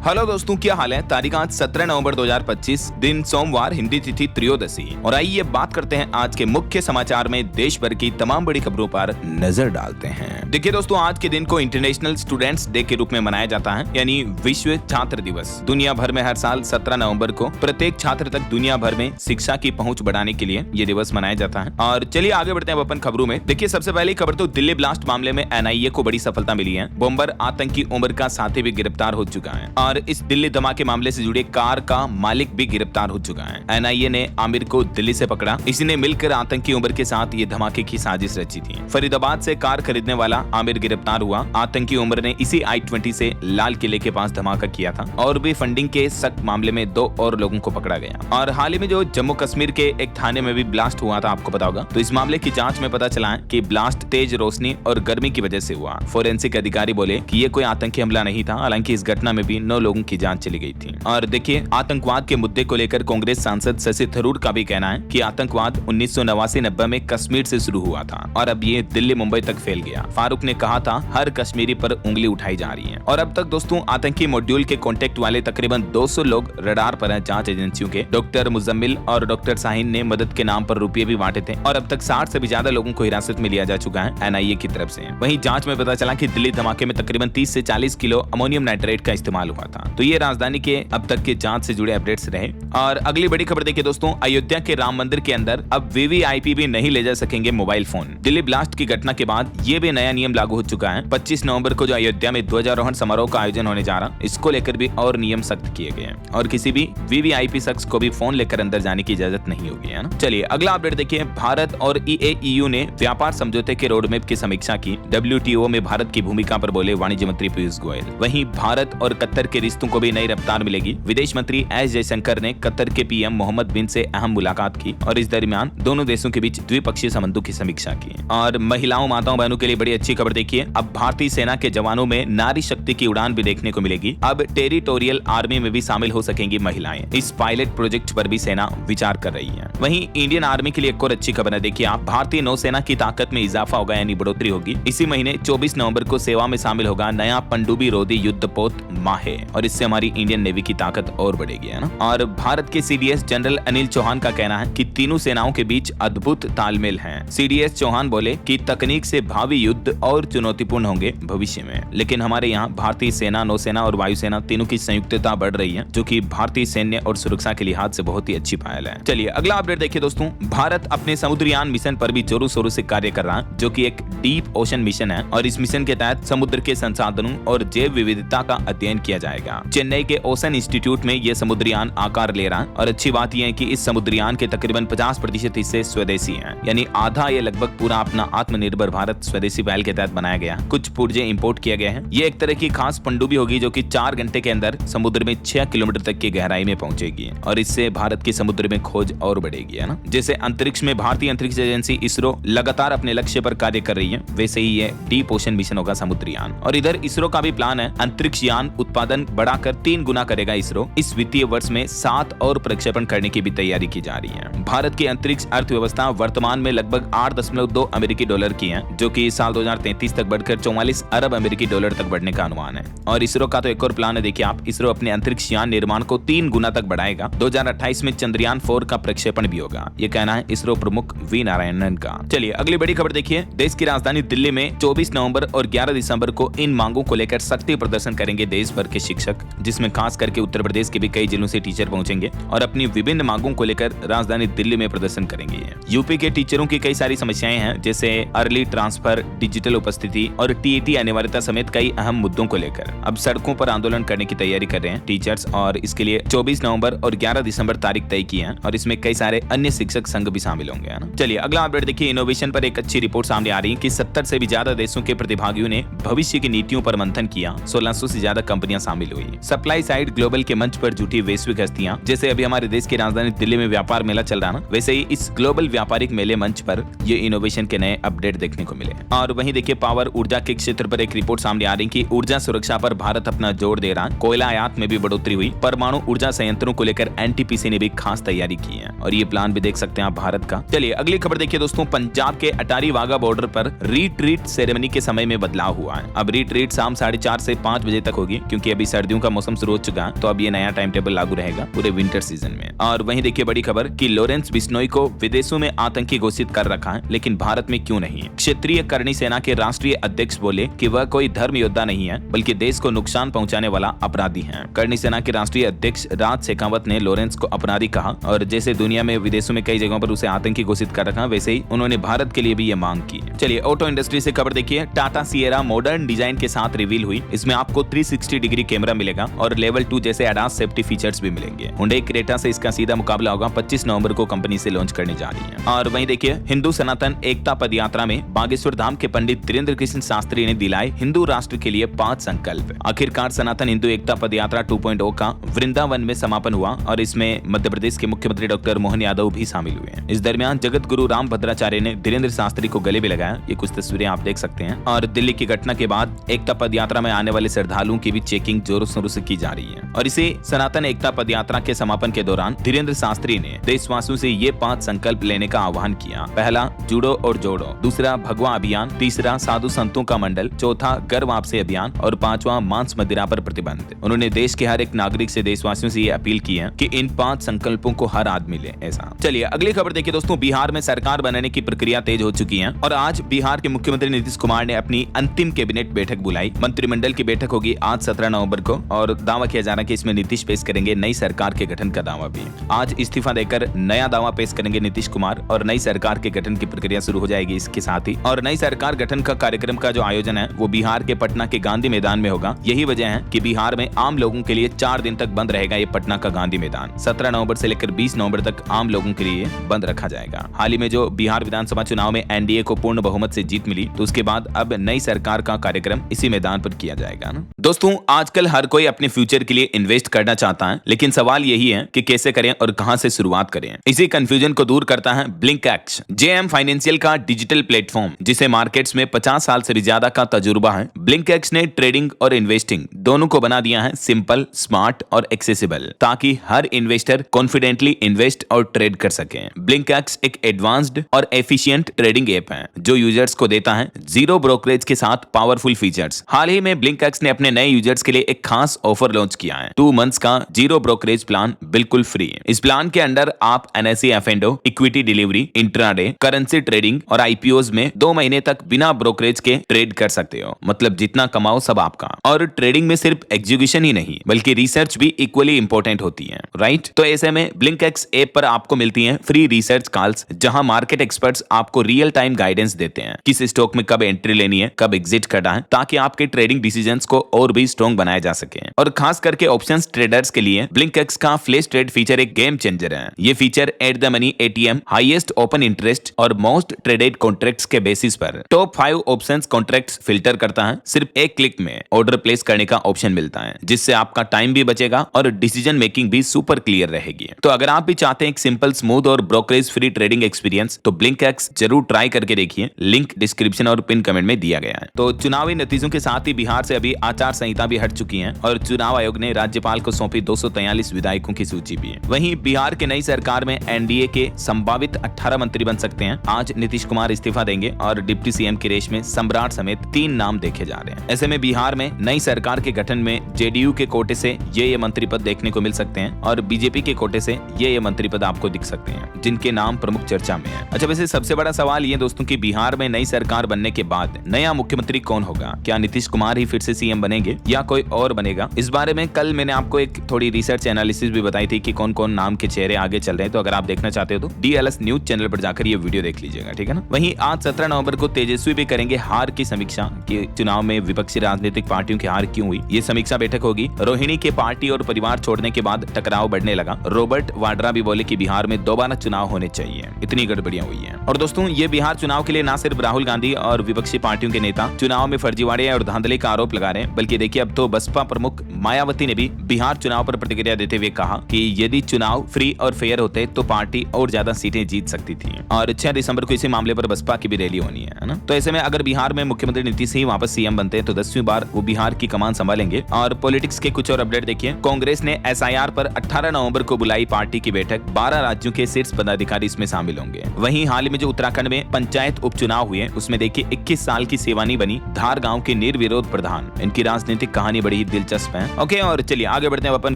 Hello दोस्तों, क्या हाल है। तारीख आज 17 नवंबर 2025, दिन सोमवार, हिंदी तिथि त्रयोदशी। और आइए बात करते हैं आज के मुख्य समाचार में देश भर की तमाम बड़ी खबरों पर नजर डालते हैं। देखिए दोस्तों, आज के दिन को इंटरनेशनल स्टूडेंट्स डे के रूप में मनाया जाता है, यानी विश्व छात्र दिवस। दुनिया भर में हर साल 17 नवंबर को प्रत्येक छात्र तक दुनिया भर में शिक्षा की पहुंच बढ़ाने के लिए ये दिवस मनाया जाता है। और चलिए आगे बढ़ते हैं अपन खबरों में। देखिए, सबसे पहली खबर तो दिल्ली ब्लास्ट मामले में एनआईए को बड़ी सफलता मिली है। बॉम्बर आतंकी उमर का साथी भी गिरफ्तार हो चुका है और इस दिल्ली धमाके मामले से जुड़े कार का मालिक भी गिरफ्तार हो चुका है। एनआईए ने आमिर को दिल्ली से पकड़ा। इसी ने मिलकर आतंकी उमर के साथ ये धमाके की साजिश रची थी। फरीदाबाद से कार खरीदने वाला आमिर गिरफ्तार हुआ। आतंकी उमर ने इसी I-20 से लाल किले के पास धमाका किया था। और भी फंडिंग के सख्त मामले में 2 और लोगों को पकड़ा गया। और हाल ही में जो जम्मू कश्मीर के एक थाने में भी ब्लास्ट हुआ था, आपको पता होगा। तो इस मामले की जांच में पता चला है कि ब्लास्ट तेज रोशनी और गर्मी की वजह से हुआ। फोरेंसिक अधिकारी बोले कि ये कोई आतंकी हमला नहीं था। हालांकि इस घटना में भी 9 लोगों की जान चली गई थी। और देखिए, आतंकवाद के मुद्दे को लेकर कांग्रेस सांसद शशि थरूर का भी कहना है कि आतंकवाद 1989-90 में कश्मीर से शुरू हुआ था और अब ये दिल्ली मुंबई तक फैल गया। फारूक ने कहा था हर कश्मीरी पर उंगली उठाई जा रही है। और अब तक दोस्तों, आतंकी मॉड्यूल के कॉन्टेक्ट वाले तकरीबन 200 लोग रडार पर हैं। जांच एजेंसियों के डॉक्टर मुजम्मिल और डॉक्टर शाहीन ने मदद के नाम पर रुपये भी बांटे थे। और अब तक 60 से भी ज्यादा लोगों को हिरासत में लिया जा चुका है एनआईए की तरफ से। वहीं जांच में पता चला कि दिल्ली धमाके में तकरीबन 30 से 40 किलो अमोनियम नाइट्रेट का इस्तेमाल हुआ था। तो ये राजधानी के अब तक के जांच से जुड़े अपडेट्स रहे। और अगली बड़ी खबर देखिए दोस्तों, अयोध्या के राम मंदिर के अंदर अब वीवीआईपी भी नहीं ले जा सकेंगे मोबाइल फोन। दिल्ली ब्लास्ट की घटना के बाद ये भी नया नियम लागू हो चुका है। 25 नवंबर को जो अयोध्या में ध्वजारोहण समारोह का आयोजन होने जा रहा, इसको लेकर भी और नियम सख्त किए गए हैं और किसी भी वीवीआईपी शख्स को भी फोन लेकर अंदर जाने की इजाजत नहीं होगी, है ना। चलिए अगला अपडेट देखिए, भारत और ईएईयू ने व्यापार समझौते के रोडमैप की समीक्षा की। WTO में भारत की भूमिका पर बोले वाणिज्य मंत्री पीयूष गोयल। वहीं भारत और कतर के रिश्तों को भी नई रफ्तार मिलेगी। विदेश मंत्री एस जयशंकर ने कतर के पीएम मोहम्मद बिन से अहम मुलाकात की और इस दरमियान दोनों देशों के बीच द्विपक्षीय संबंधों की समीक्षा की। और महिलाओं, माताओं, बहनों के लिए बड़ी अच्छी खबर देखिए, अब भारतीय सेना के जवानों में नारी शक्ति की उड़ान भी देखने को मिलेगी। अब टेरिटोरियल आर्मी में भी शामिल हो सकेंगी महिलाएं। इस पायलट प्रोजेक्ट पर भी सेना विचार कर रही है। वहीं इंडियन आर्मी के लिए एक और अच्छी खबर है देखिए, आप भारतीय नौसेना की ताकत में इजाफा होगा, यानी बढ़ोतरी होगी। इसी महीने 24 नवंबर को सेवा में शामिल होगा नया पनडुब्बी रोधी युद्धपोत माहे और इससे हमारी इंडियन नेवी की ताकत और बढ़ेगी, है ना। और भारत के सीडीएस जनरल अनिल चौहान का कहना है कि तीनों सेनाओं के बीच अद्भुत तालमेल है। सीडीएस चौहान बोले कि तकनीक से भावी युद्ध और चुनौतीपूर्ण होंगे भविष्य में, लेकिन हमारे यहाँ भारतीय सेना, नौसेना और वायुसेना तीनों की संयुक्तता बढ़ रही है, जो कि भारतीय सैन्य और सुरक्षा के लिहाज से बहुत ही अच्छी पहल है। चलिए अगला अपडेट देखिए दोस्तों, भारत अपने समुद्रयान मिशन पर भी जोरों शोरों से कार्य कर रहा है, जो कि एक डीप ओशन मिशन है। और इस मिशन के तहत समुद्र के संसाधनों और जैव विविधता का अध्ययन किया जाएगा। चेन्नई के ओशन इंस्टीट्यूट में यह समुद्रयान आकार ले रहा है। और अच्छी बात यह है कि इस समुद्रयान के तकरीबन 50% हिस्से स्वदेशी हैं, यानी आधा ये लगभग पूरा अपना आत्मनिर्भर भारत स्वदेशी पहल के तहत बनाया गया। कुछ पुर्जे इंपोर्ट किया गया है। ये एक तरह की खास पनडुब्बी होगी जो कि 4 घंटे के अंदर समुद्र में 6 किलोमीटर तक की गहराई में पहुंचेगी और इससे भारत के समुद्र में खोज और बढ़ेगी, है ना। जैसे अंतरिक्ष में भारतीय अंतरिक्ष एजेंसी इसरो लगातार अपने लक्ष्य पर कार्य कर रही है, वैसे ही ये डीप ओशन मिशन होगा समुद्रयान। और इधर इसरो का भी प्लान है, अंतरिक्ष यान उत्पादन बढ़ाकर 3 गुना करेगा इसरो। इस वित्तीय वर्ष में 7 और प्रक्षेपण करने की भी तैयारी की जा रही है। भारत की अंतरिक्ष अर्थव्यवस्था वर्तमान में लगभग 8.2 अमेरिकी डॉलर की है, जो कि साल 2033 तक बढ़कर 44 अरब अमेरिकी डॉलर तक बढ़ने का अनुमान है। और इसरो का तो एक और प्लान है देखिए आप, इसरो अपने अंतरिक्ष यान निर्माण को 3 गुना तक बढ़ाएगा। 2028 में चंद्रयान 4 का प्रक्षेपण भी होगा, ये कहना है इसरो प्रमुख वी नारायणन का। चलिए अगली बड़ी खबर देखिए, देश की राजधानी दिल्ली में 24 नवंबर और 11 दिसंबर को इन मांगों को लेकर सख्ती प्रदर्शन करेंगे देश भर के शिक्षक, जिसमें खास करके उत्तर प्रदेश के भी कई जिलों से टीचर पहुंचेंगे और अपनी विभिन्न मांगों को लेकर राजधानी दिल्ली में प्रदर्शन करेंगे। यूपी के टीचरों की कई सारी समस्याएं हैं, जैसे अर्ली ट्रांसफर, डिजिटल उपस्थिति और टीईटी अनिवार्यता समेत कई अहम मुद्दों को लेकर अब सड़कों पर आंदोलन करने की तैयारी कर रहे हैं टीचर्स। और इसके लिए 24 नवंबर और 11 दिसंबर तारीख तय की है और इसमें कई सारे अन्य शिक्षक संघ भी शामिल होंगे, है ना। चलिए अगला अपडेट देखिए, इनोवेशन पर एक अच्छी रिपोर्ट सामने आ रही है कि 70 से भी ज्यादा देशों के प्रतिभागियों ने भविष्य की नीतियों पर मंथन किया। 1600 से ज्यादा कंपनियां शामिल हुई। सप्लाई साइड ग्लोबल के मंच पर जुटी वैश्विक हस्तियां, जैसे अभी हमारे देश की राजधानी दिल्ली में व्यापार मेला चल रहा ना, वैसे ही इस ग्लोबल व्यापारिक मेले मंच पर ये इनोवेशन के नए अपडेट देखने को मिले। और वहीं देखिए, पावर ऊर्जा के क्षेत्र पर एक रिपोर्ट सामने आ रही कि ऊर्जा सुरक्षा पर भारत अपना जोर दे रहा है। कोयला आयात में भी बढ़ोतरी हुई। परमाणु ऊर्जा संयंत्रों को लेकर एनटीपीसी ने भी खास तैयारी की है और ये प्लान भी देख सकते हैं आप भारत का। चलिए अगली खबर देखिए दोस्तों, पंजाब के अटारी वाघा बॉर्डर पर रीट्रीट सेरेमनी के समय में बदलाव हुआ है। अब रीट्रीट शाम 4:30 से 5 बजे तक होगी, क्योंकि अभी सर्दियों का मौसम शुरू हो चुका है, तो अब ये नया टाइम टेबल लागू रहेगा पूरे विंटर सीजन में। और वहीं देखिए बड़ी खबर कि लॉरेंस बिश्नोई को विदेशों में आतंकी घोषित कर रखा है, लेकिन भारत में क्यों नहीं। क्षेत्रीय करणी सेना के राष्ट्रीय अध्यक्ष बोले कि वह कोई धर्म योद्धा नहीं है, बल्कि देश को नुकसान पहुंचाने वाला अपराधी है। करणी सेना के राष्ट्रीय अध्यक्ष राज शेखावत ने लॉरेंस को अपराधी कहा, और जैसे दुनिया में विदेशों में कई जगहों पर उसे आतंकी घोषित कर रखा, वैसे ही उन्होंने भारत के लिए भी ये मांग की। चलिए ऑटो इंडस्ट्री से खबर देखिए, टाटा सिएरा मॉडर्न डिजाइन के साथ रिवील हुई। इसमें आपको 360 डिग्री कैमरा मिलेगा और लेवल 2 जैसे एडवांस सेफ्टी फीचर्स भी मिलेंगे। हुंडई क्रेटा से इसका सीधा मुकाबला होगा। 25 नवंबर को कंपनी से लॉन्च करने जा रही है। और वहीं देखिए हिंदू सनातन एकता पदयात्रा में बागेश्वर धाम के पंडित धीरेन्द्र कृष्ण शास्त्री ने दिलाए हिंदू राष्ट्र के लिए 5 संकल्प। आखिरकार सनातन हिंदू एकता पदयात्रा 2.0 का वृंदावन में समापन हुआ और इसमें मध्य प्रदेश के मुख्यमंत्री डॉक्टर मोहन यादव भी शामिल हुए हैं। इस दरमियान जगत गुरु राम भद्राचार्य ने धीरेन्द्र शास्त्री को गले भी लगाया। ये कुछ तस्वीरें आप देख सकते हैं। और दिल्ली की घटना के बाद एकता पदयात्रा में आने वाले श्रद्धालुओं की भी चेकिंग जोरों शोरों से की जा रही है। और इसे सनातन एकता पदयात्रा के समापन के दौरान धीरेन्द्र शास्त्री ने देशवासियों से ये 5 संकल्प लेने का आह्वान किया। पहला, जुड़ो और जोड़ो। दूसरा, भगवा अभियान। तीसरा, साधु संतों का मंडल। चौथा, कर वापसी अभियान। और 5वां, मांस मदिरा पर प्रतिबंध। उन्होंने देश के हर एक नागरिक से देशवासियों से ये अपील की है कि इन 5 संकल्पों को हर आदमी ले। ऐसा चलिए अगली खबर देखिए दोस्तों, बिहार में सरकार बनाने की प्रक्रिया तेज हो चुकी है और आज बिहार के मुख्यमंत्री नीतीश कुमार ने अपनी अंतिम कैबिनेट बैठक बुलाई। मंत्रिमंडल की बैठक होगी आज 17 नवंबर को और दावा किया जा रहा है कि इसमें नीतीश पेश करेंगे नई सरकार के गठन का दावा भी। आज इस्तीफा देकर नया दावा पेश करेंगे नीतीश कुमार और नई सरकार के गठन की प्रक्रिया शुरू हो जाएगी इसके साथ ही। और नई सरकार गठन का कार्यक्रम का जो आयोजन है वो बिहार के पटना के गांधी मैदान में होगा। यही वजह है कि बिहार में आम लोगों के लिए 4 दिन तक बंद रहेगा ये पटना का गांधी मैदान। 17 नवंबर से लेकर 20 नवंबर तक आम लोगों के लिए बंद रखा जाएगा। हाल ही में जो बिहार विधानसभा चुनाव में एनडीए को पूर्ण बहुमत से जीत मिली, तो उसके बाद अब नई सरकार का कार्यक्रम इसी मैदान पर किया जाएगा ना। दोस्तों आजकल हर कोई अपने फ्यूचर के लिए इन्वेस्ट करना चाहता है, लेकिन सवाल यही है कि कैसे करें और कहां से शुरुआत करें। इसी कंफ्यूजन को दूर करता है ब्लिंकएक्स, जेएम फाइनेंशियल का डिजिटल प्लेटफॉर्म जिसे मार्केट्स में 50 साल से भी ज्यादा का तजुर्बा है। ब्लिंकएक्स ने ट्रेडिंग और इन्वेस्टिंग दोनों को बना दिया है सिंपल, स्मार्ट और एक्सेसिबल, ताकि हर इन्वेस्टर कॉन्फिडेंटली इन्वेस्ट और ट्रेड कर सके। ब्लिंकएक्स एक एडवांस्ड और एफिशिएंट ट्रेडिंग ऐप है जो यूजर्स को देता है जीरो ब्रोकरेज के साथ पावरफुल फीचर्स। हाल ही में ब्लिंकएक्स ने अपने नए यूजर्स के लिए एक खास ऑफर लॉन्च किया है। 2 मंथ्स का जीरो ब्रोकरेज प्लान बिल्कुल फ्री है। इस प्लान के अंडर आप NSE F and O, equity delivery, intraday, currency trading और आईपीओज में 2 महीने तक बिना ब्रोकरेज के ट्रेड कर सकते हो। मतलब जितना कमाओ सब आपका। और ट्रेडिंग में सिर्फ एग्जीक्यूशन ही नहीं बल्कि रिसर्च भी इक्वली इंपॉर्टेंट होती है, राइट। तो ऐसे में ब्लिंकएक्स ऐप पर आपको मिलती हैं फ्री रिसर्च कॉल्स, जहां मार्केट एक्सपर्ट्स आपको रियल टाइम गाइडेंस देते हैं किस स्टॉक में कब एंट्री लेनी है, कब एग्जिट करना है, ताकि आपके ट्रेडिंग डिसीजंस को और भी स्ट्रॉन्ग बनाया जा सके। और खास करके ऑप्शंस ट्रेडर्स के लिए ब्लिंकएक्स का फ्लैश ट्रेड फीचर एक गेम चेंजर है। ये feature at the money ATM, highest open interest और मोस्ट ट्रेडेड कॉन्ट्रैक्ट्स के बेसिस पर टॉप 5 ऑप्शंस कॉन्ट्रैक्ट्स फिल्टर करता है। सिर्फ एक क्लिक में ऑर्डर प्लेस करने का ऑप्शन मिलता है, जिससे आपका टाइम भी बचेगा और डिसीजन मेकिंग भी सुपर क्लियर रहेगी। तो अगर आप भी चाहते हैं एक सिंपल, स्मूथ और ब्रोकरेज फ्री ट्रेडिंग एक्सपीरियंस, तो ब्लिंकएक्स जरूर ट्राई करके देखिए। लिंक डिस्क्रिप्शन और पिन कमेंट में दिया गया है। तो चुनावी नतीजों के साथ ही बिहार से अभी आचार संहिता भी हट चुकी है और चुनाव आयोग ने राज्यपाल को सौंपी 243 विधायकों की सूची भी। वहीं बिहार के नई सरकार में एनडीए के संभावित 18 मंत्री बन सकते हैं। आज नीतीश कुमार इस्तीफा देंगे और डिप्टी सीएम की रेस में सम्राट समेत 3 नाम देखे जा रहे हैं। ऐसे में बिहार में नई सरकार के गठन में जेडीयू के कोटे से ये मंत्री पद देखने को मिल सकते हैं और बीजेपी के कोटे से ये मंत्री पद आपको दिख सकते हैं, जिनके नाम प्रमुख चर्चा में है। अच्छा, वैसे सबसे बड़ा सवाल ये दोस्तों कि बिहार में नई सरकार बनने के बाद नया मुख्यमंत्री कौन होगा? क्या नीतीश कुमार ही फिर से सीएम बनेंगे या कोई और बनेगा? इस बारे में कल मैंने आपको एक थोड़ी रिसर्च एनालिसिस भी बताई थी कि कौन कौन नाम के चेहरे आगे चल रहे हैं। तो अगर आप देखना चाहते हो तो डीएलएस न्यूज चैनल पर जाकर ये वीडियो देख लीजिएगा, ठीक है ना। वहीं आज 17 नवंबर को तेजस्वी भी करेंगे हार की समीक्षा कि चुनाव में विपक्षी राजनीतिक पार्टियों की हार क्यों हुई। ये समीक्षा बैठक होगी। रोहिणी के पार्टी और परिवार छोड़ने के बाद टकराव बढ़ने लगा। रॉबर्ट वाड्रा भी बोले कि बिहार में दोबारा चुनाव होने चाहिए, इतनी गड़बड़ियां हुई हैं। और दोस्तों ये बिहार चुनाव के लिए ना सिर्फ राहुल गांधी और विपक्षी पार्टियों के नेता चुनाव में फर्जीवाड़े और धांधली का आरोप लगा रहे हैं, बल्कि देखिए अब तो बसपा प्रमुख मायावती ने भी बिहार चुनाव पर प्रतिक्रिया देते हुए कहा कि यदि चुनाव फ्री और फेयर होते तो पार्टी और ज्यादा सीटें जीत सकती थी। और 6 दिसंबर को इसी मामले पर बसपा की भी रैली होनी है ना। तो ऐसे में अगर बिहार में मुख्यमंत्री नीतीश ही वापस सीएम बनते हैं तो 10वीं बार वो बिहार की कमान संभालेंगे। और पॉलिटिक्स के कुछ और अपडेट देखिए। कांग्रेस ने एसआईआर पर 18 नवंबर को बुलाई पार्टी की बैठक। 12 राज्यों के शीर्ष पदाधिकारी इसमें शामिल होंगे। वहीं हाल ही में जो उत्तराखंड में पंचायत उपचुनाव हुए उसमें देखिए 21 साल की सेवानी बनी धार गांव के निर्विरोध प्रधान। इनकी राजनीतिक कहानी बड़ी ही ही दिलचस्प है। ओके, और चलिए आगे बढ़ते हैं अपन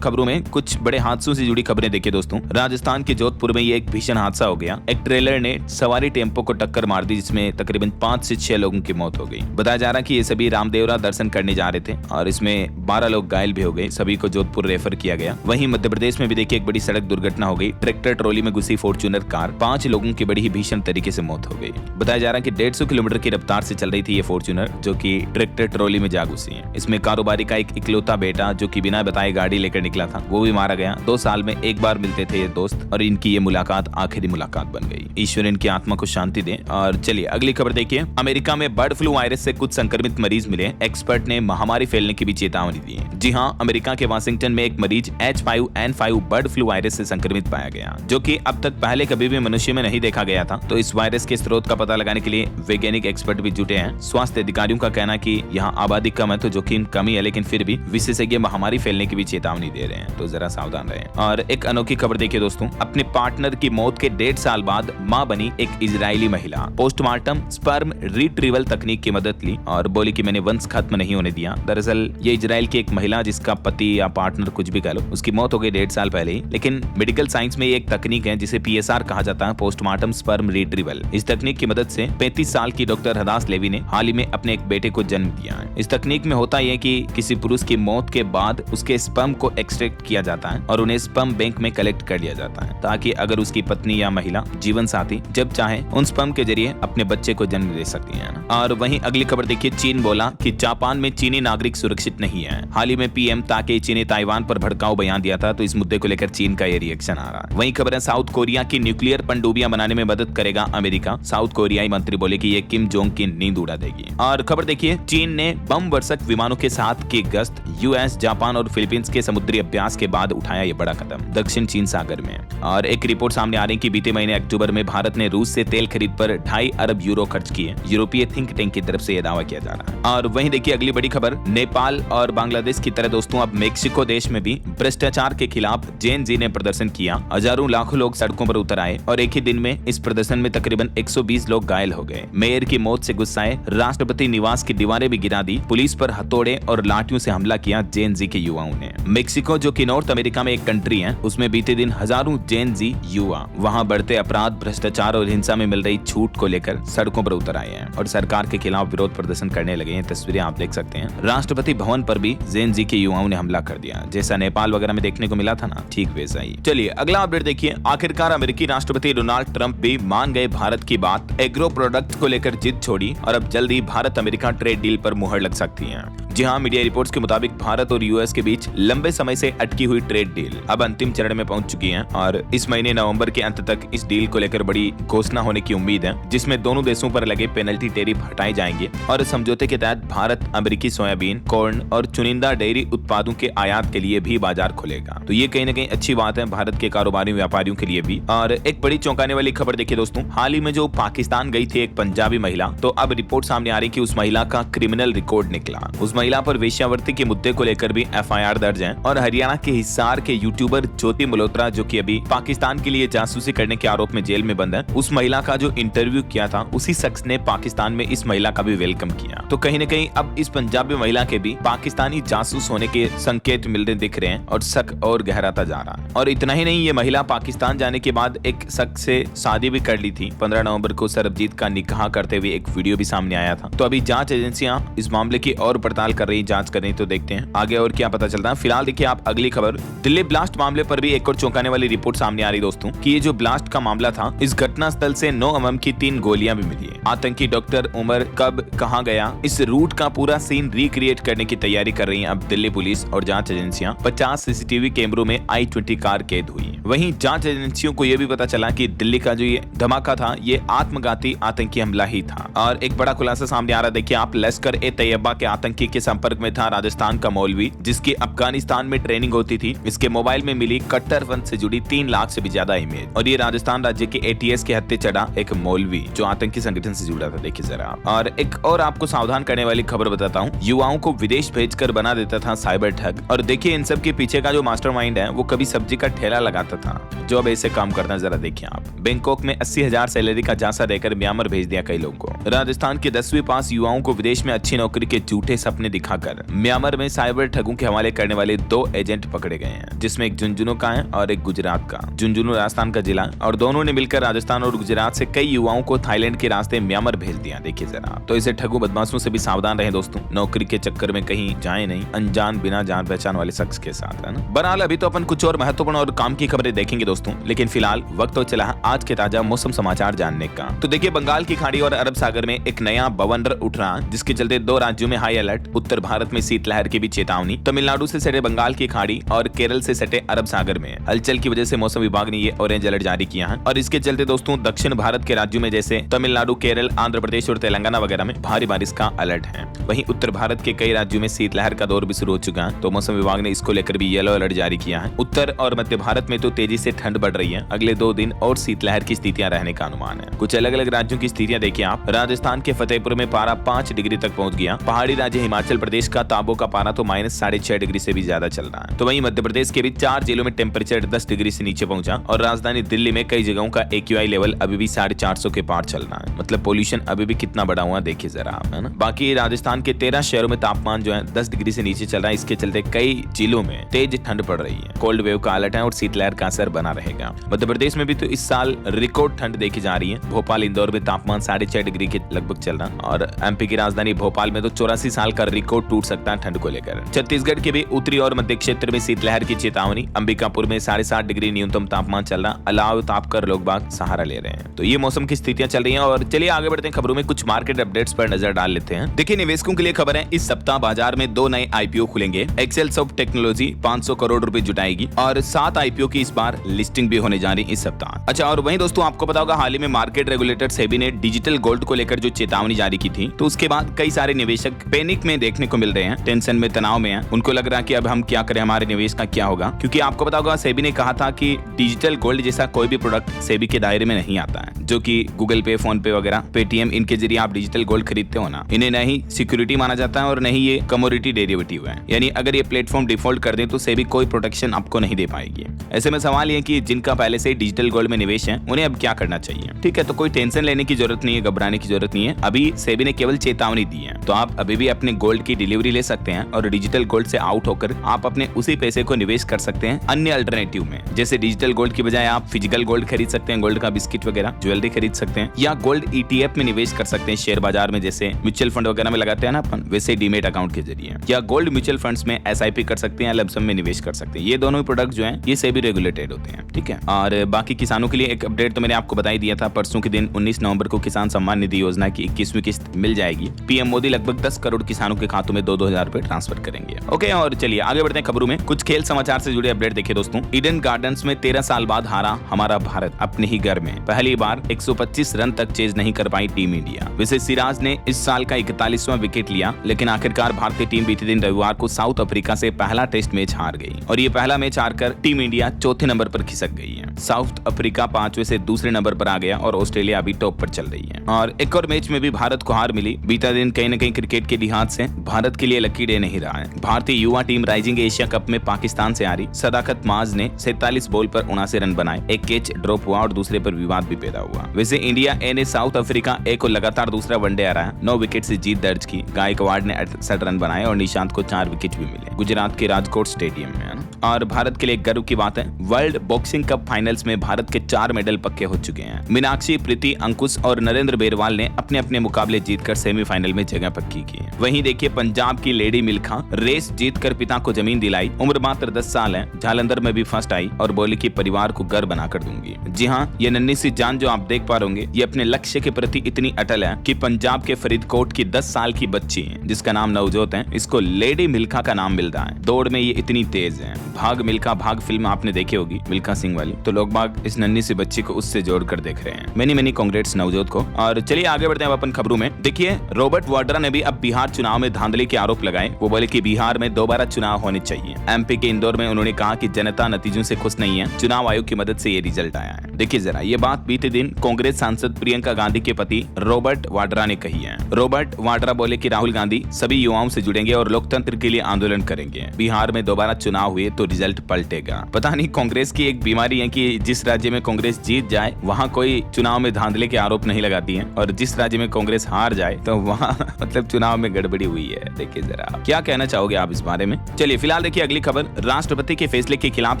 खबरों में। कुछ बड़े हादसों से जुड़ी खबरें देखिए दोस्तों। राजस्थान के जोधपुर में ये एक भीषण हादसा हो गया। एक ट्रेलर ने सवारी टेम्पो को टक्कर मार दी, जिसमें तकरीबन 5 से 6 लोगों की मौत हो गई। बताया जा रहा है कि ये सभी रामदेवरा दर्शन करने जा रहे थे और इसमें 12 लोग घायल भी हो गए। सभी को जोधपुर रेफर किया गया। वहीं मध्य प्रदेश में भी देखिए एक बड़ी सड़क दुर्घटना हो गई। ट्रैक्टर ट्रॉली में घुसी फॉर्च्यूनर कार, 5 लोगों की बड़ी ही भीषण तरीके से मौत हो गई। बताया जा रहा है कि 150 किलोमीटर की रफ्तार से चल रही थी ये फॉर्च्यूनर, जो कि ट्रैक्टर ट्रॉली में जा घुसी है। इसमें कारोबारी का एक इकलौता बेटा, जो कि बिना बताए गाड़ी लेकर निकला था, वो भी मारा गया। 2 साल में एक बार मिलते थे ये दोस्त और इनकी ये मुलाकात आखिरी मुलाकात बन गई। ईश्वर इनकी आत्मा को शांति दे। और चलिए अगली खबर देखिए। अमेरिका में बर्ड फ्लू वायरस से कुछ संक्रमित मरीज मिले। एक्सपर्ट ने महामारी फैलने की भी चेतावनी दी। जी हाँ, अमेरिका के वाशिंगटन में एक मरीज H5N5 बर्ड फ्लू वायरस से संक्रमित पाया गया, जो कि अब तक पहले कभी भी मनुष्य में नहीं देखा गया था। तो इस वायरस के स्रोत का पता लगाने के लिए वैज्ञानिक एक्सपर्ट भी जुटे हैं। स्वास्थ्य अधिकारियों का कहना है कि यहाँ आबादी कम है तो जोखिम कमी है, लेकिन फिर भी विशेषज्ञ महामारी फैलने की भी चेतावनी दे रहे हैं, तो जरा सावधान रहें। और एक अनोखी खबर देखिए दोस्तों। अपने पार्टनर की मौत के 1.5 साल बाद मां बनी एक इजरायली महिला। पोस्टमार्टम स्पर्म रिट्रीवल तकनीक की मदद ली और बोली कि मैंने वंश खत्म नहीं होने दिया। दरअसल ये इजराइल की एक महिला, जिसका पति या पार्टनर कुछ भी कह लो, उसकी मौत हो गई 1.5 साल पहले ही। लेकिन मेडिकल साइंस में ये एक तकनीक है जिसे PSR कहा जाता है, पोस्टमार्टम स्पर्म रिट्रीवल। इस तकनीक की मदद से 35 साल की डॉक्टर हदास लेवी ने हाल ही में अपने एक बेटे को जन्म दिया है। इस तकनीक में होता यह कि किसी पुरुष की मौत के बाद उसके स्पर्म को एक्सट्रैक्ट किया जाता है और उन्हें स्पर्म बैंक में कलेक्ट कर लिया जाता है, ताकि अगर उसकी पत्नी या महिला जीवन साथी जब चाहे उन स्पर्म के जरिए अपने बच्चे को जन्म दे सकती है। और वहीं अगली खबर देखिए। चीन बोला कि जापान में चीनी नागरिक सुरक्षित नहीं है। हाल ही में PM ताकि ने ताइवान पर भड़काऊ बयान दिया था, तो इस मुद्दे को लेकर चीन का ये रिएक्शन आ रहा है। वहीं खबर है साउथ कोरिया की न्यूक्लियर पनडुब्बियां बनाने में मदद करेगा अमेरिका। साउथ कोरियाई मंत्री बोले कि ये किम जोंग की नींद उड़ा देगी। और खबर देखिए। चीन ने बम वर्षक विमानों के साथ की गश्त। US, जापान और फिलीपींस के समुद्री अभ्यास के बाद उठाया ये बड़ा कदम दक्षिण चीन सागर में। और एक रिपोर्ट सामने आ रही है कि बीते महीने अक्टूबर में भारत ने रूस से तेल खरीद पर 2.5 अरब यूरो खर्च किए। यूरोपीय थिंक टैंक की तरफ से यह दावा किया जा रहा है। और वहीं देखिए अगली बड़ी खबर। नेपाल और बांग्लादेश की तरह दोस्तों अब मेक्सिको देश में भी भ्रष्टाचार के खिलाफ जेन जी ने प्रदर्शन किया। हजारों लाखों लोग सड़कों पर उतर आए और एक ही दिन में इस प्रदर्शन में तकरीबन 120 लोग घायल हो गए। मेयर की मौत से गुस्साए राष्ट्रपति निवास की दीवारें भी गिरा दी। पुलिस पर हथौड़े और लाठियों से हमला किया जेन जी के युवाओं ने। मेक्सिको, जो कि नॉर्थ अमेरिका में एक कंट्री है, उसमें बीते दिन हजारों जेन जी युवा वहां बढ़ते अपराध, भ्रष्टाचार और हिंसा में मिल रही छूट को लेकर सड़कों पर उतर आए हैं और सरकार के खिलाफ विरोध प्रदर्शन करने लगे हैं। तस्वीरें आप देख सकते हैं। राष्ट्रपति भवन पर भी जेन जी के युवाओं ने हमला कर दिया, जैसा नेपाल वगैरह में देखने को मिला था ना, ठीक वैसा ही। चलिए अगला अपडेट देखिए। आखिरकार अमेरिकी राष्ट्रपति डोनाल्ड ट्रंप भी मान गए भारत की बात। एग्रो प्रोडक्ट को लेकर जिद छोड़ी और अब जल्दी भारत अमेरिका ट्रेड डील पर मुहर लग सकती है। जी हाँ, मीडिया रिपोर्ट्स के मुताबिक भारत और US के बीच लंबे समय से अटकी हुई ट्रेड डील अब अंतिम चरण में पहुंच चुकी है और इस महीने नवंबर के अंत तक इस डील को लेकर बड़ी घोषणा होने की उम्मीद है, जिसमें दोनों देशों पर लगे पेनल्टी टैरिफ हटाए जाएंगे और समझौते के तहत भारत अमेरिकी सोयाबीन, कॉर्न और चुनिंदा डेयरी उत्पादों के आयात के लिए भी बाजार खुलेगा। तो ये कहीं ना कहीं अच्छी बात है भारत के कारोबारी व्यापारियों के लिए भी। और एक बड़ी चौंकाने वाली खबर देखिए दोस्तों। हाल ही में जो पाकिस्तान गई थी एक पंजाबी महिला, तो अब रिपोर्ट सामने आ रही कि उस महिला का क्रिमिनल रिकॉर्ड निकला। उस महिला पर वेश्यावृत्ति के मुद्दे को लेकर भी FIR दर्ज है। और हरियाणा के हिसार के यूट्यूबर ज्योति मल्होत्रा, जो कि अभी पाकिस्तान के लिए जासूसी करने के आरोप में जेल में बंद है, उस महिला का जो इंटरव्यू किया था, उसी शख्स ने पाकिस्तान में इस महिला का भी वेलकम किया। तो कहीं न कहीं अब इस पंजाबी महिला के भी पाकिस्तानी जासूस होने के संकेत मिलने दिख रहे हैं और शक और गहराता जा रहा है। और इतना ही नहीं, ये महिला पाकिस्तान जाने के बाद एक शख्स से शादी भी कर ली थी। 15 नवंबर को सरबजीत का निकाह करते हुए एक वीडियो भी सामने आया था। तो अभी जांच एजेंसियां इस मामले की और पड़ताल कर रही, जांच कर रही, तो देखते हैं आगे और क्या पता चलता है। फिलहाल देखिए आप अगली खबर। दिल्ली ब्लास्ट मामले पर भी एक और चौंकाने वाली रिपोर्ट सामने आ रही दोस्तों कि ये जो ब्लास्ट का मामला था, इस घटना स्थल से 9 mm की 3 गोलियां भी मिली है। आतंकी डॉक्टर उमर कब कहां गया, इस रूट का पूरा सीन रिक्रिएट करने की तैयारी कर रही है अब दिल्ली पुलिस और जांच एजेंसियां। 50 CCTV कैमरों में I-20 कार कैद हुई। वहीं जांच एजेंसियों को यह भी पता चला कि दिल्ली का जो ये धमाका था, ये आत्मघाती आतंकी हमला ही था। और एक बड़ा खुलासा सामने आ रहा, देखिए आप, लश्कर-ए-तैयबा के आतंकी के संपर्क में था राजस्थान का मौलवी, जिसकी अफगानिस्तान में ट्रेनिंग होती थी। इसके मोबाइल में मिली कट्टरपंथ से जुड़ी 3 लाख से भी ज्यादा इमेज। और ये राजस्थान राज्य के ATS के हत्थे चढ़ा एक मौलवी जो आतंकी संगठन से जुड़ा था। देखिए जरा। और एक और आपको सावधान करने वाली खबर बताता हूँ। युवाओं को विदेश भेजकर बना देता था साइबर ठग। और देखिए इन सब के पीछे का जो मास्टरमाइंड है, वो कभी सब्जी का ठेला लगाता था, जो अब ऐसे काम करना। जरा देखिए आप। बैंकॉक में 80,000 सैलरी का झांसा देकर म्यांमार भेज दिया कई लोगों को। राजस्थान के 10वीं पास युवाओं को विदेश में अच्छी नौकरी के झूठे सपने निशाने दिखाकर म्यांमार में साइबर ठगों के हवाले करने वाले 2 एजेंट पकड़े गए हैं, जिसमें एक झुंझुनू का है और एक गुजरात का। झुंझुनू राजस्थान का जिला और दोनों ने मिलकर राजस्थान और गुजरात से कई युवाओं को थाईलैंड के रास्ते म्यांमार भेज दिया। देखिए जरा, तो इसे ठगों बदमाशों से भी सावधान रहे दोस्तों, नौकरी के चक्कर में कहीं जाए नहीं अनजान बिना जान पहचान वाले शख्स के साथ, है ना। बहरहाल अभी तो अपन कुछ और महत्वपूर्ण और काम की खबरें देखेंगे दोस्तों, लेकिन फिलहाल वक्त तो चला आज के ताजा मौसम समाचार जानने का। तो देखिए, बंगाल की खाड़ी और अरब सागर में एक नया बवंडर उठ रहा, जिसके चलते 2 राज्यों में हाई अलर्ट, उत्तर भारत में शीतलहर की भी चेतावनी। तमिलनाडु से सटे बंगाल की खाड़ी और केरल से सटे अरब सागर में हलचल की वजह से मौसम विभाग ने ये ऑरेंज अलर्ट जारी किया है और इसके चलते दोस्तों दक्षिण भारत के राज्यों में जैसे तमिलनाडु, केरल, आंध्र प्रदेश और तेलंगाना वगैरह में भारी बारिश का अलर्ट है। वहीं उत्तर भारत के कई राज्यों में शीतलहर का दौर भी शुरू हो चुका है, तो मौसम विभाग ने इसको लेकर भी येलो अलर्ट जारी किया है। उत्तर और मध्य भारत में तो तेजी से ठंड बढ़ रही है, अगले 2 दिन और शीतलहर की स्थितियां रहने का अनुमान है। कुछ अलग अलग राज्यों की स्थितियां देखिए आप। राजस्थान के फतेहपुर में पारा 5 डिग्री तक पहुंच गया। पहाड़ी राज्य हिमाचल प्रदेश का ताबो का पारा तो -6.5 डिग्री से भी ज्यादा चल रहा है। तो वहीं मध्य प्रदेश के भी 4 जिलों में टेम्परेचर 10 डिग्री से नीचे पहुंचा और राजधानी दिल्ली में कई जगहों का AQI लेवल अभी भी 450 के पार चल रहा है। मतलब पोल्यूशन अभी भी कितना बढ़ा हुआ देखिए जरा आप, है ना। बाकी राजस्थान के 13 शहरों में तापमान जो है 10 डिग्री से नीचे चल रहा है। इसके चलते कई जिलों में तेज ठंड पड़ रही है, कोल्ड वेव का अलर्ट है और शीतलहर का असर बना रहेगा। मध्य प्रदेश में भी तो इस साल रिकॉर्ड ठंड देखी जा रही है। भोपाल, इंदौर में तापमान 6.5 डिग्री के लगभग चल रहा है और MP की राजधानी भोपाल में तो 84 साल का रिकॉर्ड टूट सकता है ठंड को लेकर। छत्तीसगढ़ के भी उत्तरी और मध्य क्षेत्र में शीतलहर की चेतावनी। अंबिकापुर में 7.5 डिग्री न्यूनतम तापमान चल रहा, अलाव तापकर लोग बाग सहारा ले रहे हैं। तो ये मौसम की स्थितियां चल रही हैं और चलिए आगे बढ़ते हैं, खबरों में कुछ मार्केट अपडेट्स पर नजर डाल लेते हैं। देखिए, निवेशकों के लिए खबर है, इस सप्ताह बाजार में 2 नए IPO खुलेंगे। एक्सेलसॉफ्ट टेक्नोलॉजी 500 करोड़ रुपए जुटाएगी और 7 IPO की इस बार लिस्टिंग भी होने जा रही इस सप्ताह। अच्छा, और वहीं दोस्तों आपको पता होगा हाल ही में मार्केट रेगुलेटर सेबी ने डिजिटल गोल्ड को लेकर जो चेतावनी जारी की थी, तो उसके बाद कई सारे निवेशक पैनिक में देखने को मिल रहे हैं, टेंशन में, तनाव में हैं। उनको लग रहा है कि अब हम क्या करें, हमारे निवेश का क्या होगा, क्योंकि आपको पता होगा सेबी ने कहा था कि डिजिटल गोल्ड जैसा कोई भी प्रोडक्ट सेबी के दायरे में नहीं आता है, जो कि गूगल पे, फोन पे वगैरह, पेटीएम, इनके जरिए आप डिजिटल गोल्ड खरीदते हो ना, इन्हें नहीं सिक्योरिटी माना जाता है और नहीं ये कमोडिटी डेरिवेटिव है। यानी अगर ये प्लेटफॉर्म डिफॉल्ट कर दे तो सेबी कोई प्रोटेक्शन आपको नहीं दे पाएगी। ऐसे में सवाल ये कि जिनका पहले से डिजिटल गोल्ड में निवेश है उन्हें अब क्या करना चाहिए। ठीक है, तो कोई टेंशन लेने की जरूरत नहीं है, घबराने की जरूरत नहीं है। अभी सेबी ने केवल चेतावनी दी है, तो आप अभी भी अपने गोल्ड की डिलीवरी ले सकते हैं और डिजिटल गोल्ड से आउट होकर आप अपने उसी पैसे को निवेश कर सकते हैं अन्य अल्टरनेटिव में। जैसे डिजिटल गोल्ड की बजाय आप फिजिकल गोल्ड खरीद सकते हैं, गोल्ड का बिस्किट वगैरह, ज्वेलरी खरीद सकते हैं, या गोल्ड ETF में निवेश कर सकते हैं, शेयर बाजार में जैसे म्यूचुअल फंड वगैरह में लगाते हैं ना अपन, वैसे डीमेट अकाउंट के जरिए, या गोल्ड म्यूचुअल फंड्स में SIP कर सकते हैं, लमसम में निवेश कर सकते हैं। ये दोनों प्रोडक्ट जो हैं ये सेबी रेगुलेटेड होते हैं। ठीक है, और बाकी किसानों के लिए एक अपडेट तो मैंने आपको बता ही दिया था, परसों के दिन 19 नवंबर को किसान सम्मान निधि योजना की 21वीं किस्त मिल जाएगी। PM मोदी लगभग 10 करोड़ किसानों के खातों में 2-2 हजार रुपए ट्रांसफर करेंगे। ओके, और चलिए आगे बढ़ते हैं खबरों में। कुछ खेल समाचार से जुड़े अपडेट देखिए दोस्तों। ईडन गार्डन्स में 13 साल बाद हारा हमारा भारत अपने ही घर में। पहली बार 125 रन तक चेज नहीं कर पाई टीम इंडिया। वैसे सिराज ने इस साल का 41वां विकेट लिया, लेकिन आखिरकार भारतीय टीम बीते दिन रविवार को साउथ अफ्रीका से पहला टेस्ट मैच हार गई और ये पहला मैच हारकर टीम इंडिया चौथे नंबर पर खिसक गई है। साउथ अफ्रीका 5वें से दूसरे नंबर पर आ गया और ऑस्ट्रेलिया अभी टॉप पर चल रही है। और एक और मैच में भी भारत को हार मिली। बीता दिन कहीं न कहीं क्रिकेट के लिहाज से भारत के लिए लकी डे नहीं रहा है। Bharatiya Yuva team rising Asia cup में पाकिस्तान से हारी। सदाकत माज ने 47 बॉल पर 79 रन बनाए, एक कैच ड्रॉप हुआ और दूसरे पर विवाद भी पैदा हुआ। वैसे इंडिया ए ने साउथ अफ्रीका ए को लगातार दूसरा वनडे हराया, 9 विकेट से जीत दर्ज की। गायकवाड़ ने 68 रन बनाए और निशांत को 4 विकेट भी मिले, गुजरात के राजकोट स्टेडियम में। और भारत के लिए गर्व की बात है, वर्ल्ड बॉक्सिंग कप फाइनल्स में भारत के 4 मेडल पक्के हो चुके हैं। मीनाक्षी, प्रीति, अंकुश और नरेंद्र बेरवाल ने अपने अपने मुकाबले जीतकर सेमीफाइनल में जगह पक्की की। वहीं देखिए पंजाब की लेडी मिल्खा रेस जीतकर पिता को जमीन दिलाई। उम्र मात्र 10 साल है, जालंधर में भी फर्स्ट आई और बोली कि परिवार को गर्व बनाकर दूंगी। जी हाँ, ये नन्ही सी जान जो आप देख पा रहे होंगे, ये अपने लक्ष्य के प्रति इतनी अटल है कि पंजाब के फरीदकोट की 10 साल की बच्ची जिसका नाम नवजोत है, इसको लेडी मिल्खा का नाम मिलता है। दौड़ में ये इतनी तेज है। भाग मिल्खा भाग फिल्म आपने देखी होगी, मिल्खा सिंह वाली, तो लोग बाग इस नन्ही सी बच्ची को उससे जोड़कर देख रहे हैं। मेनी कांग्रेट्स नवजोत को। और चलिए आगे बढ़ते हैं अपन खबरों में। देखिए रॉबर्ट वाड्रा ने भी अब बिहार चुनाव में धांधली के आरोप लगाए। वो बोले कि बिहार में दोबारा चुनाव होने चाहिए। MP के इंदौर में उन्होंने कहा कि जनता नतीजों से खुश नहीं है, चुनाव आयोग की मदद से ये रिजल्ट आया है। देखिए जरा, ये बात बीते दिन कांग्रेस सांसद प्रियंका गांधी के पति रॉबर्ट वाड्रा ने कही है। रॉबर्ट वाड्रा बोले कि राहुल गांधी सभी युवाओं से जुड़ेंगे और लोकतंत्र के लिए आंदोलन करेंगे। बिहार में दोबारा चुनाव हुए तो रिजल्ट पलटेगा। पता नहीं कांग्रेस की एक बीमारी है कि जिस राज्य में कांग्रेस जीत जाए वहां कोई चुनाव में धांधले के आरोप नहीं लगाती है, और जिस राज्य में कांग्रेस हार जाए तो वहां मतलब चुनाव में गड़बड़ी हुई हुई है। देखिए जरा क्या कहना चाहोगे आप इस बारे में। चलिए फिलहाल देखिए अगली खबर। राष्ट्रपति के फैसले के खिलाफ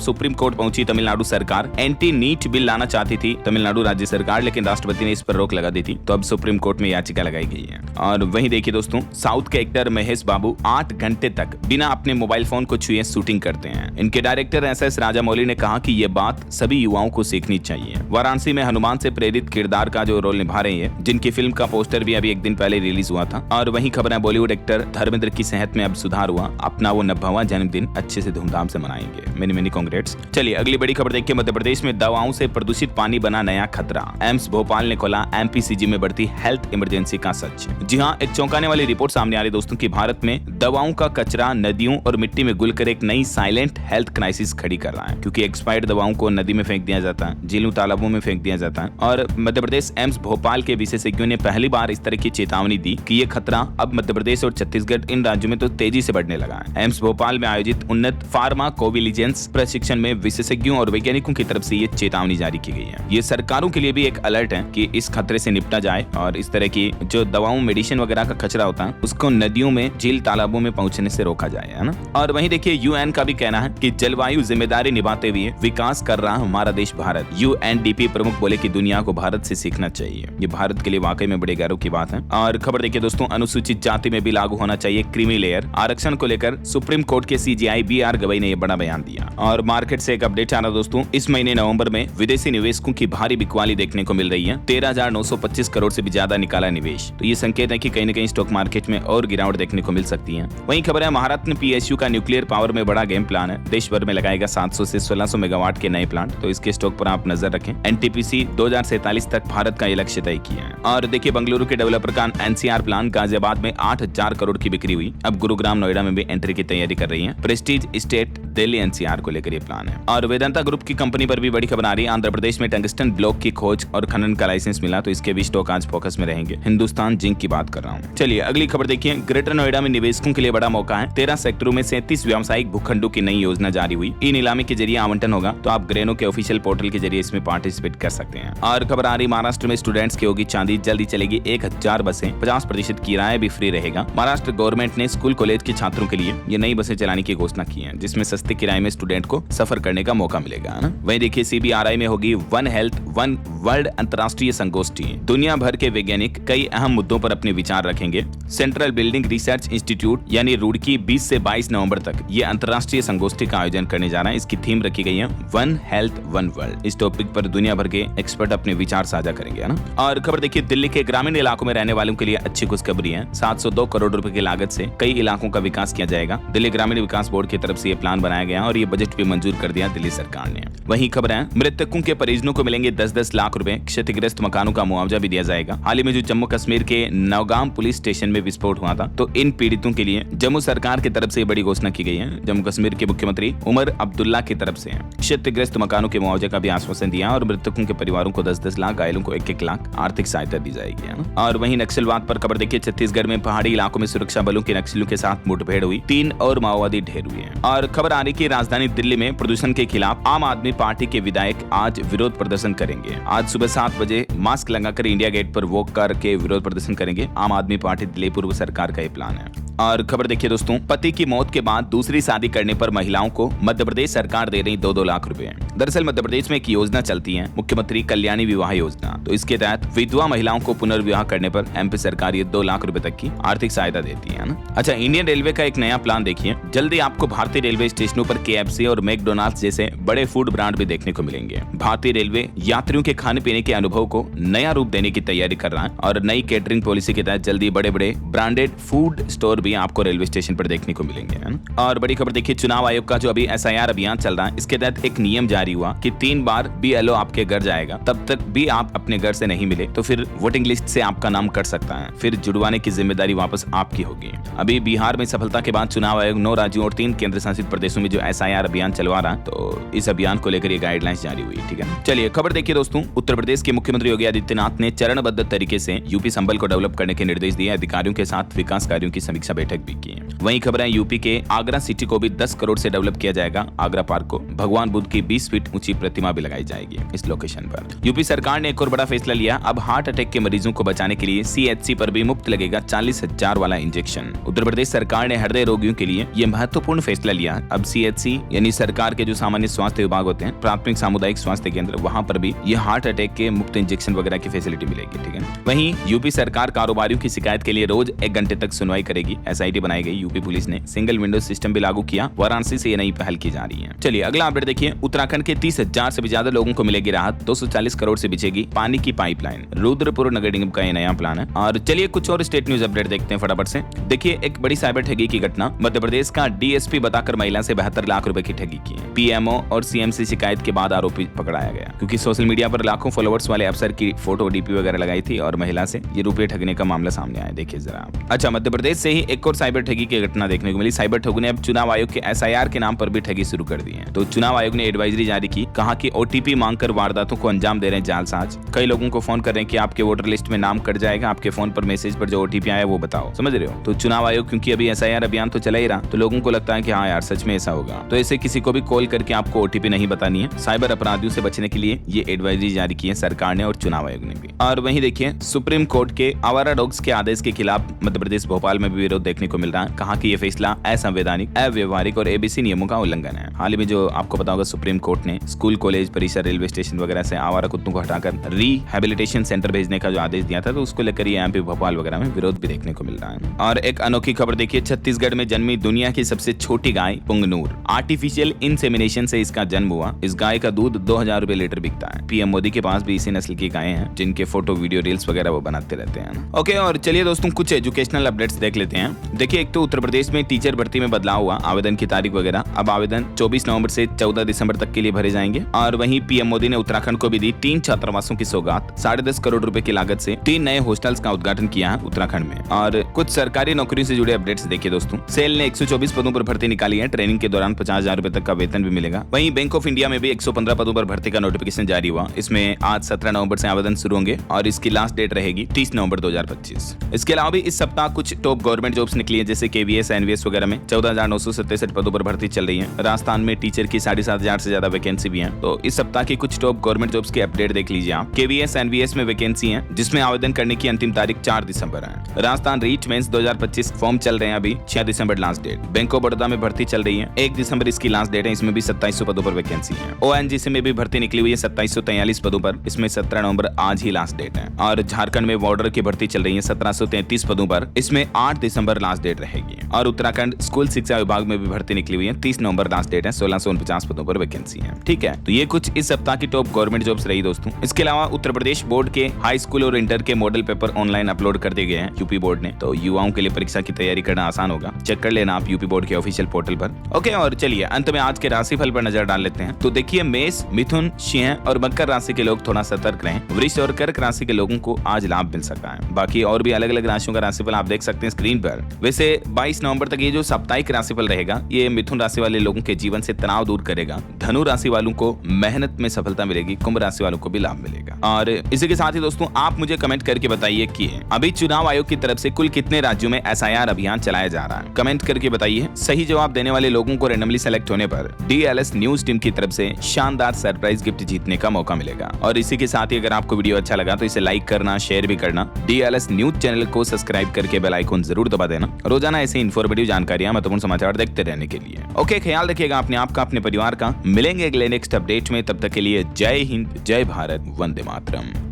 सुप्रीम कोर्ट पहुंची तमिलनाडु सरकार। एंटी नीट बिल लाना चाहती थी तमिलनाडु राज्य सरकार, लेकिन राष्ट्रपति ने इस पर रोक लगा दी थी। तो अब सुप्रीम कोर्ट में याचिका लगाई गई है। और वहीं देखिए दोस्तों, साउथ के एक्टर महेश बाबू 8 घंटे तक बिना अपने मोबाइल फोन को छुए शूटिंग करते हैं। इनके डायरेक्टर एस राजामौली ने कहा कि यह बात सभी युवाओं को सीखनी चाहिए। वाराणसी में हनुमान से प्रेरित किरदार का जो रोल निभा रहे हैं, जिनकी फिल्म का पोस्टर भी अभी एक दिन पहले रिलीज हुआ था। और वहीं खबर है बॉलीवुड एक्टर धर्मेंद्र की सेहत में अब सुधार हुआ। अपना वो 90वां जन्मदिन अच्छे से धूमधाम से मनाएंगे। Many congrats. चलिए अगली बड़ी खबर देखिए। मध्य प्रदेश में दवाओं से प्रदूषित पानी बना नया खतरा। एम्स भोपाल ने खोला एमपीसीजी में बढ़ती हेल्थ इमरजेंसी का सच। जी हाँ, एक चौंकाने वाली रिपोर्ट सामने आ रही दोस्तों की भारत में दवाओं का कचरा नदियों और मिट्टी में घुलकर एक नई साइलेंट हेल्थ क्राइसिस खड़ी कर रहा है। क्योंकि एक्सपायर्ड दवाओं को नदी में फेंक दिया जाता है, झीलों तालाबों में फेंक दिया जाता है। और मध्य प्रदेश एम्स भोपाल के विशेषज्ञों ने पहली बार इस तरह की चेतावनी दी कि ये खतरा अब मध्य प्रदेश और छत्तीसगढ़ इन राज्यों में तो तेजी से बढ़ने लगा है। एम्स भोपाल में आयोजित उन्नत फार्माकोविजिलेंस प्रशिक्षण में विशेषज्ञों और वैज्ञानिकों की तरफ से ये चेतावनी जारी की गई है। ये सरकारों के लिए भी एक अलर्ट है कि इस खतरे से निपटा जाए और इस तरह की जो दवाओं मेडिसिन वगैरह का कचरा होता है उसको नदियों में, झील तालाबों में पहुंचने से रोका जाए, है ना। और वहीं देखिए यूएन का भी कहना है कि जलवायु जिम्मेदारी निभाते हुए विकास कर रहा हमारा देश भारत। यूएनडीपी प्रमुख बोले कि दुनिया को भारत से सीखना चाहिए। ये भारत के लिए वाकई में बड़े गौरव की बात है। और खबर देखिए दोस्तों, अनुसूचित जाति में भी लागू होना चाहिए क्रीमी लेयर। आरक्षण को लेकर सुप्रीम कोर्ट के सीजेआई बीआर गवई ने यह बड़ा बयान दिया। और मार्केट से एक अपडेट आ रहा दोस्तों, इस महीने नवंबर में विदेशी निवेशकों की भारी बिकवाली देखने को मिल रही है। 13,925 करोड़ से भी ज्यादा निकाला निवेश। तो ये संकेत है कि कहीं न कहीं स्टॉक मार्केट में और गिरावट देखने को मिल सकती है। वहीं खबर है महाराष्ट्र पीएसयू का न्यूक्लियर पावर में बड़ा गेम प्लान है। देश भर में लगाएगा 700 से 1600 मेगावाट के नए प्लांट। तो इसके स्टॉक पर आप नजर रखें। एनटीपीसी 2047 तक भारत का ये लक्ष्य तय किया है। और देखिए बेंगलुरु के डेवलपर का एनसीआर प्लान गाजियाबाद में 8,000 करोड़ की बिक्री हुई। अब गुरुग्राम नोएडा में भी एंट्री की तैयारी कर रही है। प्रेस्टीज स्टेट दिल्ली एनसीआर को लेकर ये प्लान है। और वेदांता ग्रुप की कंपनी पर भी बड़ी खबर आ रही है। आंध्र प्रदेश में टंगस्टन ब्लॉक की खोज और खनन का लाइसेंस मिला। तो इसके भी स्टॉक आज फोकस में रहेंगे। हिंदुस्तान जिंक की बात कर रहा हूँ। चलिए अगली खबर देखिए। ग्रेटर नोएडा में निवेशकों के लिए बड़ा मौका है। 13 सेक्टरों में 37 व्यावसायिक भूखंडों की नई योजना जारी हुई। ई नीलामी के जरिए आवंटन होगा। तो आप ग्रेनो के ऑफिशियल पोर्टल के जरिए इसमें पार्टिसिपेट कर सकते हैं। और खबर आ रही महाराष्ट्र में स्टूडेंट्स की होगी चांदी। जल्दी चलेगी 1000 बसें। 50% किराया भी फ्री रहेगा। महाराष्ट्र गवर्नमेंट ने स्कूल कॉलेज के छात्रों के लिए ये नई बसें चलाने की घोषणा की है, जिसमें सस्ते किराए में स्टूडेंट को सफर करने का मौका मिलेगा, है ना। वहीं देखिए सीबीआरआई में होगी वन हेल्थ वन वर्ल्ड अंतर्राष्ट्रीय संगोष्ठी। दुनिया भर के वैज्ञानिक कई अहम मुद्दों पर अपने विचार रखेंगे। सेंट्रल बिल्डिंग रिसर्च इंस्टीट्यूट यानी रुड़की 20 से 22 नवंबर तक ये अंतर्राष्ट्रीय संगोष्ठी का आयोजन करने जा रहा है। इसकी थीम रखी गई है वन हेल्थ वन वर्ल्ड। इस टॉपिक पर दुनिया भर के एक्सपर्ट अपने विचार साझा करेंगे, है ना। और खबर देखिए दिल्ली के ग्रामीण इलाकों में रहने वालों के लिए अच्छी खुशखबरी है। 702 करोड़ रुपए की लागत से कई इलाकों का विकास किया जाएगा। दिल्ली ग्रामीण विकास बोर्ड की तरफ से ये प्लान बनाया गया और ये बजट भी मंजूर कर दिया दिल्ली सरकार ने। वहीं खबर है मृतकों के परिजनों को मिलेंगे 10-10 लाख रुपए। क्षतिग्रस्त मकानों का मुआवजा भी दिया जाएगा। हाल ही में जो जम्मू कश्मीर के नौगाम पुलिस स्टेशन में विस्फोट हुआ था, तो इन पीड़ितों के लिए जम्मू सरकार की तरफ से बड़ी घोषणा की गई है। जम्मू कश्मीर के मुख्यमंत्री उमर अब्दुल्ला की तरफ से क्षतिग्रस्त मकानों के मुआवजे का भी आश्वासन दिया और मृतकों के परिवारों को 10-10 लाख, घायलों को 1-1 लाख आर्थिक सहायता दी जाएगी, है ना। और वहीं नक्सलवाद पर खबर देखिए। छत्तीसगढ़ में पहाड़ी इलाकों में सुरक्षा बलों के नक्सलियों के साथ मुठभेड़ हुई। 3 और माओवादी ढेर हुए हैं। और खबर आ रही कि राजधानी दिल्ली में प्रदूषण के खिलाफ आम आदमी पार्टी के विधायक आज विरोध प्रदर्शन करेंगे। आज सुबह 7 बजे मास्क लगाकर इंडिया गेट पर वॉक करके विरोध प्रदर्शन करेंगे। आम आदमी पार्टी दिल्ली पूर्व सरकार का ये प्लान है। और खबर देखिए दोस्तों, पति की मौत के बाद दूसरी शादी करने पर महिलाओं को मध्य प्रदेश सरकार दे रही 2-2 लाख रुपए। दरअसल मध्य प्रदेश में एक योजना चलती है, मुख्यमंत्री कल्याणी विवाह योजना। तो इसके तहत विधवा महिलाओं को पुनर्विवाह करने पर एमपी सरकार ये 2 लाख रुपए तक की आर्थिक सहायता देती है ना। अच्छा, इंडियन रेलवे का एक नया प्लान देखिए। जल्दी आपको भारतीय रेलवे स्टेशनों पर KFC और मैकडोनाल्ड्स जैसे बड़े फूड ब्रांड भी देखने को मिलेंगे। भारतीय रेलवे यात्रियों के खाने पीने के अनुभव को नया रूप देने की तैयारी कर रहा है और नई केटरिंग पॉलिसी के तहत जल्दी बड़े बड़े ब्रांडेड फूड स्टोर भी आपको रेलवे स्टेशन पर देखने को मिलेंगे, है ना। और बड़ी खबर देखिए, चुनाव आयोग का जो अभी SIR अभियान चल रहा है, इसके तहत एक नियम जारी हुआ कि 3 बार BLO आपके घर जाएगा। तब तक भी आप अपने घर से नहीं मिले तो फिर वोटिंग लिस्ट से आपका नाम कट सकता है। फिर जुड़वाने की जिम्मेदारी वापस आपकी होगी। अभी बिहार में सफलता के बाद चुनाव आयोग 9 राज्यों और 3 केंद्र शासित प्रदेशों में जो SIR अभियान चलवा रहा है, तो इस अभियान को लेकर ये गाइडलाइंस जारी हुई, ठीक है। चलिए खबर देखिए दोस्तों, उत्तर प्रदेश के मुख्यमंत्री योगी आदित्यनाथ ने चरणबद्ध तरीके से यूपी संभल को डेवलप करने के निर्देश दिए। अधिकारियों के साथ विकास कार्यों की समीक्षा बैठक भी की। वहीं खबर है यूपी के आगरा सिटी को भी 10 करोड़ से डेवलप किया जाएगा। आगरा पार्क को भगवान बुद्ध की 20 फीट फीट ऊंची प्रतिमा भी लगाई जाएगी इस लोकेशन पर। यूपी सरकार ने एक और बड़ा फैसला लिया, अब हार्ट अटैक के मरीजों को बचाने के लिए CHC पर भी मुफ्त लगेगा 40,000 वाला इंजेक्शन। उत्तर प्रदेश सरकार ने हृदय रोगियों के लिए यह महत्वपूर्ण फैसला लिया। अब CHC यानी सरकार के जो सामान्य स्वास्थ्य विभाग होते हैं, प्राथमिक सामुदायिक स्वास्थ्य केंद्र, वहां पर भी ये हार्ट अटैक के मुफ्त इंजेक्शन वगैरह की फैसिलिटी मिलेगी। ठीक है, वहीं यूपी सरकार कारोबारियों की शिकायत के लिए रोज 1 घंटे तक सुनवाई करेगी। SIT बनाई गई। यूपी पुलिस ने सिंगल विंडो सिस्टम भी लागू किया। वाराणसी से ये नई पहल की जा रही है। चलिए अगला अपडेट देखिए। उत्तराखंड के 30,000 से भी ज्यादा लोगों को मिलेगी राहत। 240 करोड़ से बिछेगी पानी की पाइपलाइन। रुद्रपुर नगर निगम का ये नया प्लान है। और चलिए कुछ और स्टेट न्यूज अपडेट देखते हैं फटाफट से। देखिए एक बड़ी साइबर ठगी की घटना। मध्य प्रदेश का DSP बताकर महिला से 72 लाख रुपए की ठगी की। PMO और CM से शिकायत के बाद आरोपी पकड़ाया गया, क्योंकि सोशल मीडिया पर लाखों फॉलोअर्स वाले अफसर की फोटो DP वगैरह लगाई थी और महिला से ये रुपए ठगने का मामला सामने आया। देखिए जरा। अच्छा, मध्य प्रदेश से ही एक और साइबर ठगी की घटना देखने को मिली। साइबर ठगों ने अब चुनाव आयोग के SIR के नाम पर भी ठगी शुरू कर दी है। तो चुनाव आयोग ने एडवाइजरी जारी की, कहा कि OTP मांगकर वारदातों को अंजाम दे रहे हैं जालसाज। कई लोगों को फोन कर रहे हैं कि आपके वोटर लिस्ट में नाम कट जाएगा, आपके फोन पर मैसेज पर जो OTP आया वो बताओ। समझ रहे हो? तो चुनाव आयोग क्योंकि अभी SIR अभियान तो चला ही रहा, तो लोगों को लगता है कि हाँ यार सच में ऐसा होगा, तो ऐसे किसी को भी कॉल करके आपको OTP नहीं बतानी है। साइबर अपराधियों से बचने के लिए ये एडवाइजरी जारी की है सरकार ने और चुनाव आयोग ने भी। और वहीं देखिए सुप्रीम कोर्ट के आवारा डॉग्स के आदेश के खिलाफ मध्य प्रदेश भोपाल में भी विरोध देखने को मिल रहा है। कहा कि यह फैसला असंवैधानिक, अव्यवहारिक और ABC नियमों का उल्लंघन है। हाल ही में जो आपको पता होगा सुप्रीम कोर्ट ने स्कूल, कॉलेज, परिसर, रेलवे स्टेशन वगैरह से आवारा कुत्तों को हटाकर रिहैबिलिटेशन सेंटर भेजने का जो आदेश दिया था, तो उसको लेकर यहाँ पे भोपाल वगैरह में विरोध भी देखने को मिल रहा है। और एक अनोखी खबर देखिए। छत्तीसगढ़ में जन्मी दुनिया की सबसे छोटी गाय पुंगनूर। आर्टिफिशियल इंसेमिनेशन से इसका जन्म हुआ। इस गाय का दूध 2000 रुपए लीटर बिकता है। PM मोदी के पास भी इसी नस्ल की गायें हैं, जिनके फोटो, वीडियो, रील्स वगैरह वो बनाते रहते हैं। ओके, और चलिए दोस्तों कुछ एजुकेशनल अपडेट्स देख लेते हैं। देखिए एक तो उत्तर प्रदेश में टीचर भर्ती में बदलाव हुआ। आवेदन की तारीख वगैरह अब आवेदन 24 नवंबर से 14 दिसंबर तक के लिए भरे जाएंगे। और वहीं PM मोदी ने उत्तराखंड को भी दी 3 छात्रावासों की सौगात। 10.5 करोड़ रुपए की लागत से 3 नए हॉस्टल्स का उद्घाटन किया है उत्तराखंड में। और कुछ सरकारी नौकरियों से जुड़े अपडेट्स देखिए दोस्तों। सेल ने 124 पदों पर भर्ती निकाली है। ट्रेनिंग के दौरान 50,000 रुपए तक का वेतन भी मिलेगा। वहीं बैंक ऑफ इंडिया में भी 115 पदों पर भर्ती का नोटिफिकेशन जारी हुआ। इसमें आज 17 नवंबर से आवेदन शुरू होंगे और इसकी लास्ट डेट रहेगी 30 नवंबर 2025। इसके अलावा भी इस सप्ताह कुछ टॉप गवर्नमेंट जॉब्स निकली है, जैसे KVS, NVS वगैरह में 14,967 पदों पर भर्ती चल रही है। राजस्थान में टीचर की 7,500 से ज्यादा वैकेंसी भी है। तो इस सप्ताह की कुछ टॉप गवर्नमेंट जॉब्स के अपडेट देख लीजिए आप। KVS, NVS में वैकेंसी है, जिसमें आवेदन करने की अंतिम तारीख 4 दिसंबर है। राजस्थान रीट मेंस 2025 फॉर्म चल रहे हैं अभी, 6 दिसंबर last date. Bank of Baroda में भर्ती चल रही है, 1 दिसंबर इसकी लास्ट डेट है। इसमें भी 2700 पदों पर वैकेंसी है। ONGC में भी भर्ती निकली हुई है 2743 पदों पर। इसमें 17 नवंबर आज ही लास्ट डेट है। और झारखंड में बॉर्डर की भर्ती चल रही है 1733 पदों पर। इसमें 8 दिसंबर लास्ट डेट रहेगी। और उत्तराखंड स्कूल शिक्षा विभाग में भी भर्ती निकली हुई है, 30 नवंबर लास्ट डेट है। 1649 पदों पर वैकेंसी है। ठीक है, तो ये कुछ इस सप्ताह की टॉप गवर्नमेंट जॉब्स रही दोस्तों। इसके अलावा उत्तर प्रदेश बोर्ड के हाई स्कूल और इंटर के मॉडल पेपर ऑनलाइन अपलोड कर दिए गए हैं यूपी बोर्ड ने। तो युवाओं के लिए परीक्षा की तैयारी करना आसान होगा। चेक कर लेना आप यूपी बोर्ड के ऑफिशियल पोर्टल पर। ओके, और चलिए अंत में आज के राशिफल पर नजर डाल लेते हैं। तो देखिए मेष, मिथुन, सिंह और मकर राशि के लोग थोड़ा सतर्क रहें। वृष और कर्क राशि के लोगों को आज लाभ मिल सकता है। बाकी और भी अलग अलग राशियों का राशिफल आप देख सकते हैं स्क्रीन पर। वैसे 22 नवंबर तक ये जो साप्ताहिक राशिफल रहेगा, ये मिथुन राशि वाले लोगों के जीवन से तनाव दूर करेगा। धनु राशि वालों को मेहनत में सफलता मिलेगी। कुंभ राशि वालों को भी लाभ मिलेगा। और इसी के साथ ही दोस्तों आप मुझे कमेंट करके बताइए कि अभी चुनाव आयोग की तरफ से कुल कितने राज्यों में SIR अभियान चलाया जा रहा है। कमेंट करके बताइए। सही जवाब देने वाले लोगों को रैंडमली सेलेक्ट होने पर DLS न्यूज टीम की तरफ से शानदार सरप्राइज गिफ्ट जीतने का मौका मिलेगा। और इसी के साथ ही अगर आपको वीडियो अच्छा लगा तो इसे लाइक करना, शेयर भी करना। DLS न्यूज चैनल को सब्सक्राइब करके बेल आइकन जरूर दबा देना। रोजाना ऐसे इन्फॉर्मेटिव जानकारियां, महत्वपूर्ण समाचार देखते रहने के लिए। ओके, ख्याल रखिएगा अपने आप का, अपने परिवार का। मिलेंगे अगले नेक्स्ट अपडेट में। तब तक के लिए जय हिंद, जय भारत, वंदे मातरम।